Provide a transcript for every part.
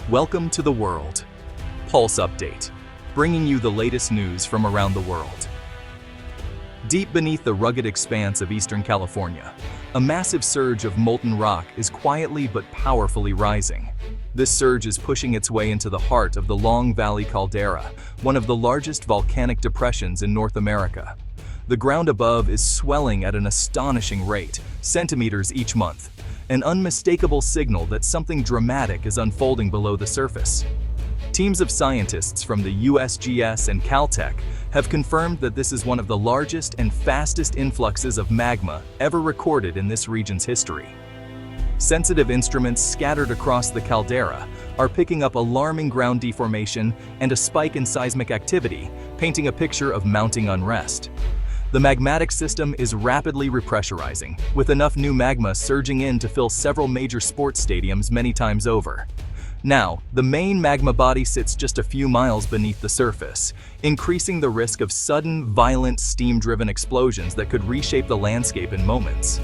Welcome to the world. Pulse Update, bringing you the latest news from around the world. Deep beneath the rugged expanse of Eastern California, a massive surge of molten rock is quietly but powerfully rising. This surge is pushing its way into the heart of the Long Valley Caldera, one of the largest volcanic depressions in North America. The ground above is swelling at an astonishing rate, centimeters each month, an unmistakable signal that something dramatic is unfolding below the surface. Teams of scientists from the USGS and Caltech have confirmed that this is one of the largest and fastest influxes of magma ever recorded in this region's history. Sensitive instruments scattered across the caldera are picking up alarming ground deformation and a spike in seismic activity, painting a picture of mounting unrest. The magmatic system is rapidly repressurizing, with enough new magma surging in to fill several major sports stadiums many times over. Now, the main magma body sits just a few miles beneath the surface, increasing the risk of sudden, violent, steam-driven explosions that could reshape the landscape in moments.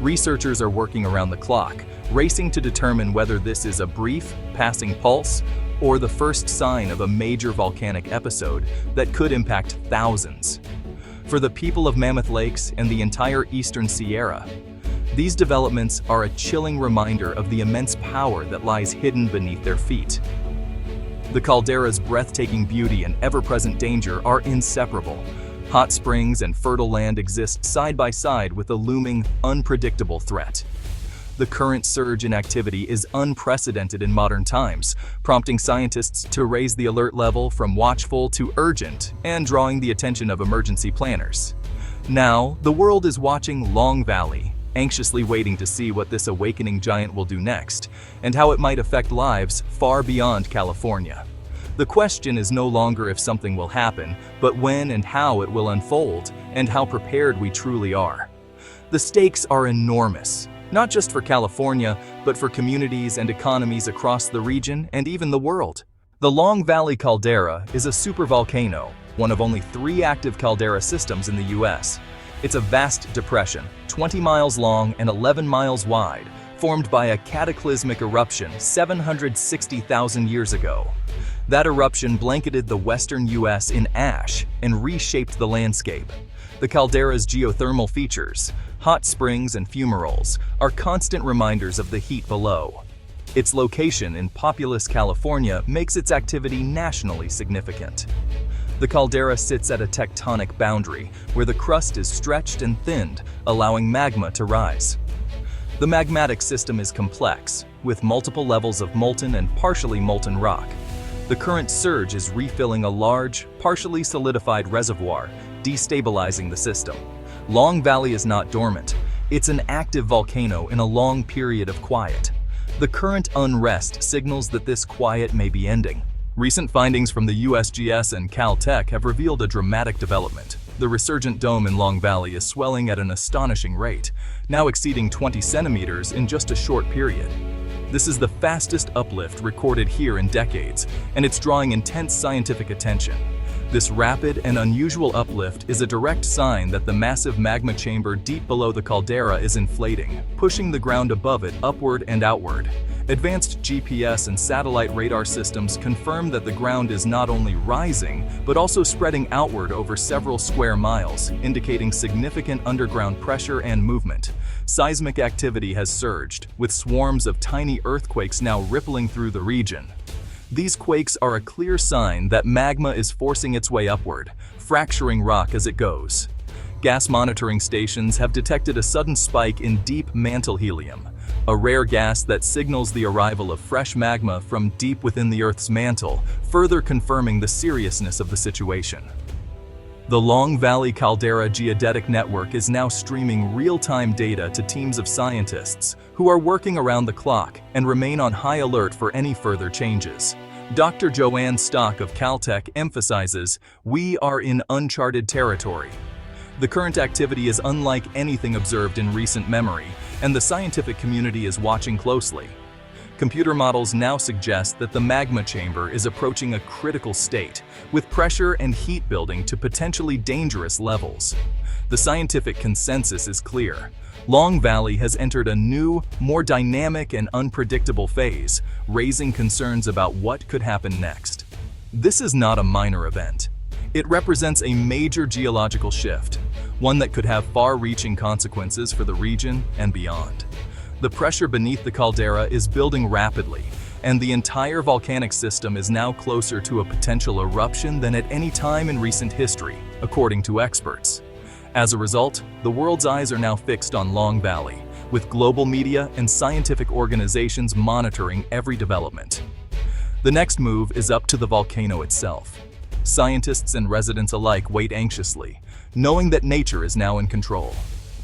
Researchers are working around the clock, racing to determine whether this is a brief, passing pulse or the first sign of a major volcanic episode that could impact thousands. For the people of Mammoth Lakes and the entire Eastern Sierra, these developments are a chilling reminder of the immense power that lies hidden beneath their feet. The caldera's breathtaking beauty and ever-present danger are inseparable. Hot springs and fertile land exist side by side with a looming, unpredictable threat. The current surge in activity is unprecedented in modern times, prompting scientists to raise the alert level from watchful to urgent and drawing the attention of emergency planners. Now, the world is watching Long Valley, anxiously waiting to see what this awakening giant will do next and how it might affect lives far beyond California. The question is no longer if something will happen, but when and how it will unfold and how prepared we truly are. The stakes are enormous, not just for California, but for communities and economies across the region and even the world. The Long Valley Caldera is a supervolcano, one of only 3 active caldera systems in the US. It's a vast depression, 20 miles long and 11 miles wide, formed by a cataclysmic eruption 760,000 years ago. That eruption blanketed the western US in ash and reshaped the landscape. The caldera's geothermal features, hot springs and fumaroles, are constant reminders of the heat below. Its location in populous California makes its activity nationally significant. The caldera sits at a tectonic boundary where the crust is stretched and thinned, allowing magma to rise. The magmatic system is complex, with multiple levels of molten and partially molten rock. The current surge is refilling a large, partially solidified reservoir, destabilizing the system. Long Valley is not dormant. It's an active volcano in a long period of quiet. The current unrest signals that this quiet may be ending. Recent findings from the USGS and Caltech have revealed a dramatic development. The resurgent dome in Long Valley is swelling at an astonishing rate, now exceeding 20 centimeters in just a short period. This is the fastest uplift recorded here in decades, and it's drawing intense scientific attention. This rapid and unusual uplift is a direct sign that the massive magma chamber deep below the caldera is inflating, pushing the ground above it upward and outward. Advanced GPS and satellite radar systems confirm that the ground is not only rising, but also spreading outward over several square miles, indicating significant underground pressure and movement. Seismic activity has surged, with swarms of tiny earthquakes now rippling through the region. These quakes are a clear sign that magma is forcing its way upward, fracturing rock as it goes. Gas monitoring stations have detected a sudden spike in deep mantle helium, a rare gas that signals the arrival of fresh magma from deep within the Earth's mantle, further confirming the seriousness of the situation. The Long Valley Caldera Geodetic Network is now streaming real-time data to teams of scientists who are working around the clock and remain on high alert for any further changes. Dr. Joanne Stock of Caltech emphasizes, "We are in uncharted territory." The current activity is unlike anything observed in recent memory, and the scientific community is watching closely. Computer models now suggest that the magma chamber is approaching a critical state, with pressure and heat building to potentially dangerous levels. The scientific consensus is clear. Long Valley has entered a new, more dynamic and unpredictable phase, raising concerns about what could happen next. This is not a minor event. It represents a major geological shift, one that could have far-reaching consequences for the region and beyond. The pressure beneath the caldera is building rapidly, and the entire volcanic system is now closer to a potential eruption than at any time in recent history, according to experts. As a result, the world's eyes are now fixed on Long Valley, with global media and scientific organizations monitoring every development. The next move is up to the volcano itself. Scientists and residents alike wait anxiously, knowing that nature is now in control.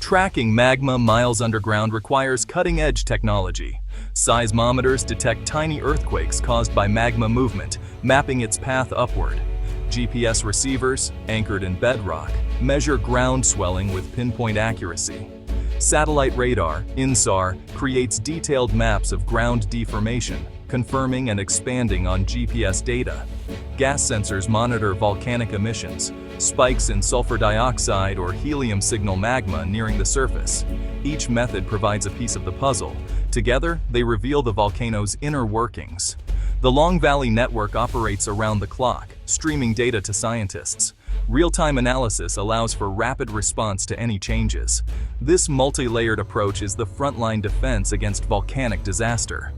Tracking magma miles underground requires cutting-edge technology. Seismometers detect tiny earthquakes caused by magma movement, mapping its path upward. GPS receivers, anchored in bedrock, measure ground swelling with pinpoint accuracy. Satellite radar, INSAR, creates detailed maps of ground deformation, confirming and expanding on GPS data. Gas sensors monitor volcanic emissions, spikes in sulfur dioxide or helium signal magma nearing the surface. Each method provides a piece of the puzzle. Together, they reveal the volcano's inner workings. The Long Valley network operates around the clock, streaming data to scientists. Real-time analysis allows for rapid response to any changes. This multi-layered approach is the frontline defense against volcanic disaster.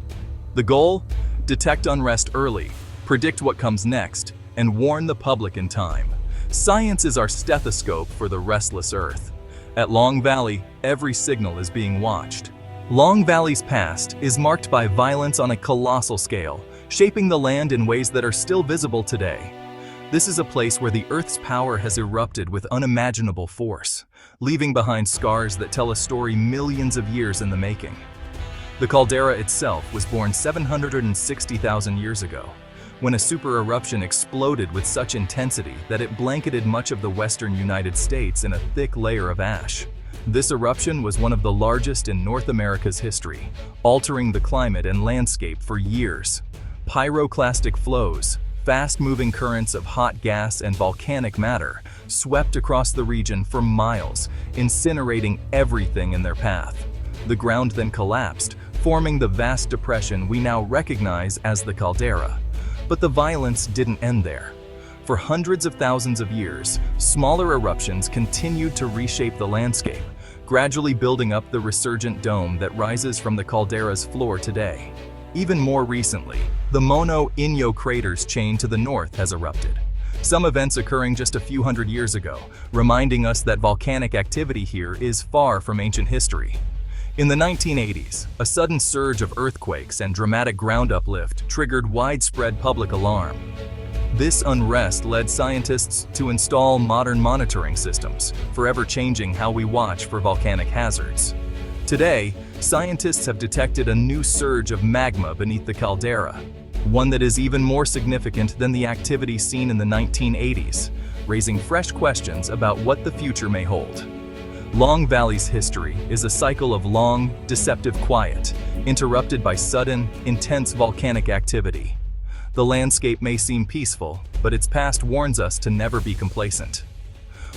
The goal? Detect unrest early, predict what comes next, and warn the public in time. Science is our stethoscope for the restless Earth. At Long Valley, every signal is being watched. Long Valley's past is marked by violence on a colossal scale, shaping the land in ways that are still visible today. This is a place where the Earth's power has erupted with unimaginable force, leaving behind scars that tell a story millions of years in the making. The caldera itself was born 760,000 years ago, when a super eruption exploded with such intensity that it blanketed much of the western United States in a thick layer of ash. This eruption was one of the largest in North America's history, altering the climate and landscape for years. Pyroclastic flows, fast-moving currents of hot gas and volcanic matter, swept across the region for miles, incinerating everything in their path. The ground then collapsed, forming the vast depression we now recognize as the caldera. But the violence didn't end there. For hundreds of thousands of years, smaller eruptions continued to reshape the landscape, gradually building up the resurgent dome that rises from the caldera's floor today. Even more recently, the Mono Inyo craters chain to the north has erupted. Some events occurring just a few hundred years ago, reminding us that volcanic activity here is far from ancient history. In the 1980s, a sudden surge of earthquakes and dramatic ground uplift triggered widespread public alarm. This unrest led scientists to install modern monitoring systems, forever changing how we watch for volcanic hazards. Today, scientists have detected a new surge of magma beneath the caldera, one that is even more significant than the activity seen in the 1980s, raising fresh questions about what the future may hold. Long Valley's history is a cycle of long, deceptive quiet, interrupted by sudden, intense volcanic activity. The landscape may seem peaceful, but its past warns us to never be complacent.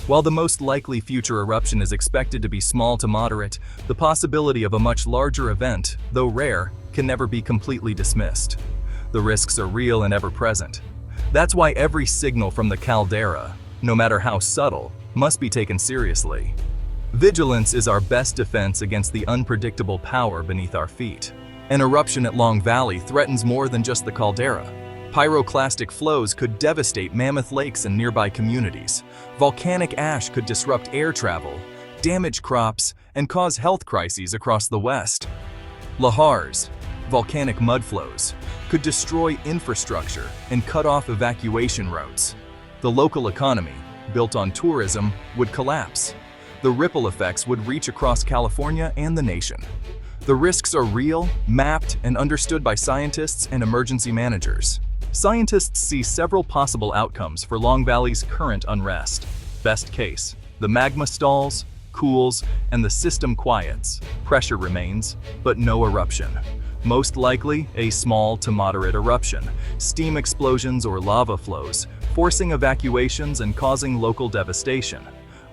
While the most likely future eruption is expected to be small to moderate, the possibility of a much larger event, though rare, can never be completely dismissed. The risks are real and ever-present. That's why every signal from the caldera, no matter how subtle, must be taken seriously. Vigilance is our best defense against the unpredictable power beneath our feet. An eruption at Long Valley threatens more than just the caldera. Pyroclastic flows could devastate Mammoth Lakes and nearby communities. Volcanic ash could disrupt air travel, damage crops, and cause health crises across the West. Lahars, volcanic mudflows, could destroy infrastructure and cut off evacuation routes. The local economy, built on tourism, would collapse. The ripple effects would reach across California and the nation. The risks are real, mapped, and understood by scientists and emergency managers. Scientists see several possible outcomes for Long Valley's current unrest. Best case, the magma stalls, cools, and the system quiets. Pressure remains, but no eruption. Most likely, a small to moderate eruption, steam explosions or lava flows, forcing evacuations and causing local devastation.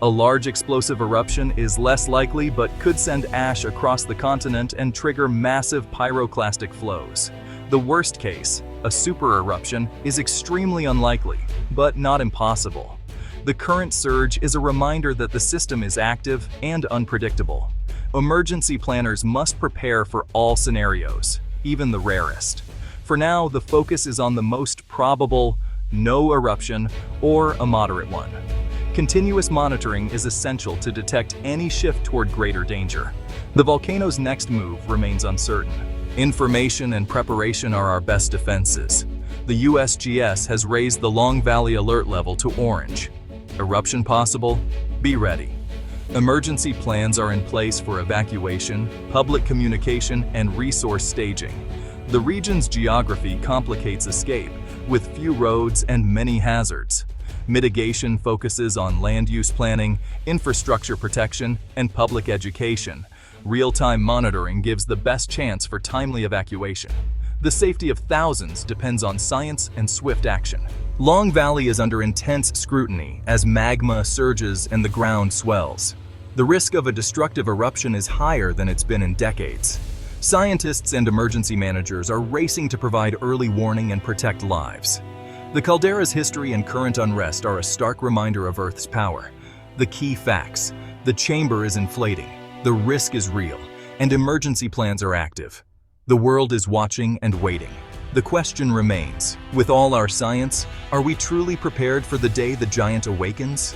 A large explosive eruption is less likely but could send ash across the continent and trigger massive pyroclastic flows. The worst case, a super eruption, is extremely unlikely, but not impossible. The current surge is a reminder that the system is active and unpredictable. Emergency planners must prepare for all scenarios, even the rarest. For now, the focus is on the most probable, no eruption, or a moderate one. Continuous monitoring is essential to detect any shift toward greater danger. The volcano's next move remains uncertain. Information and preparation are our best defenses. The USGS has raised the Long Valley alert level to orange. Eruption possible? Be ready. Emergency plans are in place for evacuation, public communication, and resource staging. The region's geography complicates escape, with few roads and many hazards. Mitigation focuses on land use planning, infrastructure protection, and public education. Real-time monitoring gives the best chance for timely evacuation. The safety of thousands depends on science and swift action. Long Valley is under intense scrutiny as magma surges and the ground swells. The risk of a destructive eruption is higher than it's been in decades. Scientists and emergency managers are racing to provide early warning and protect lives. The Caldera's history and current unrest are a stark reminder of Earth's power. The key facts: the chamber is inflating, the risk is real, and emergency plans are active. The world is watching and waiting. The question remains, with all our science, are we truly prepared for the day the giant awakens?